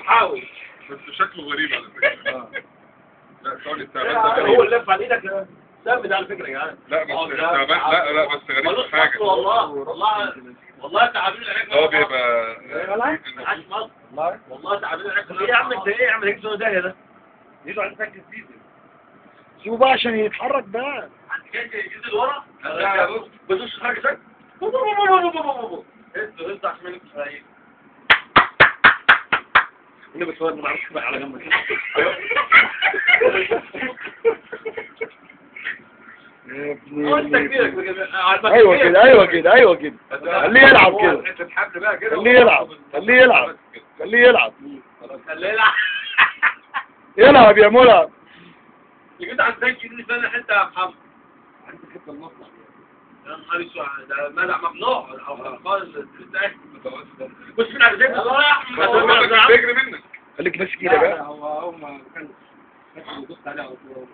حاول بس شكله غريب على فكرة. لا ثواني التعبان هو ده غريب. اللي لف على ايدك سام ده على فكره يا جدعان. لا بس التعبان لا بس غريب في حاجة. والله تعابين العلاج هو بيبقى عاش مصر والله تعابين العلاج. ايه يا عم انت ايه يا عم هيك زون ده يجوا عند فك السيزون شوف بقى عشان يتحرك بقى. ينزل ورا بدوش حاجه شك انت عشان ما نكتش عليه انا بتفرج ما اعرفش بقى على جنب يا هو انت ابني كبيرك ايوه كده ايوه كده ايوه كده. خليه يلعب كده. انت تحب بقى كده خليه يلعب خليه يلعب خليه يلعب خليه يلعب يلعب يا ملعب. يجي عند البنك دي سنه حته يا محمد عند حته المصنع يا نهار اسود ده ملع ممنوع او خالص بص من على الجيب الله يا احمد بيجري منك. خليك ماسك ايدك بقى. هو ما كان بيبص عليه على طول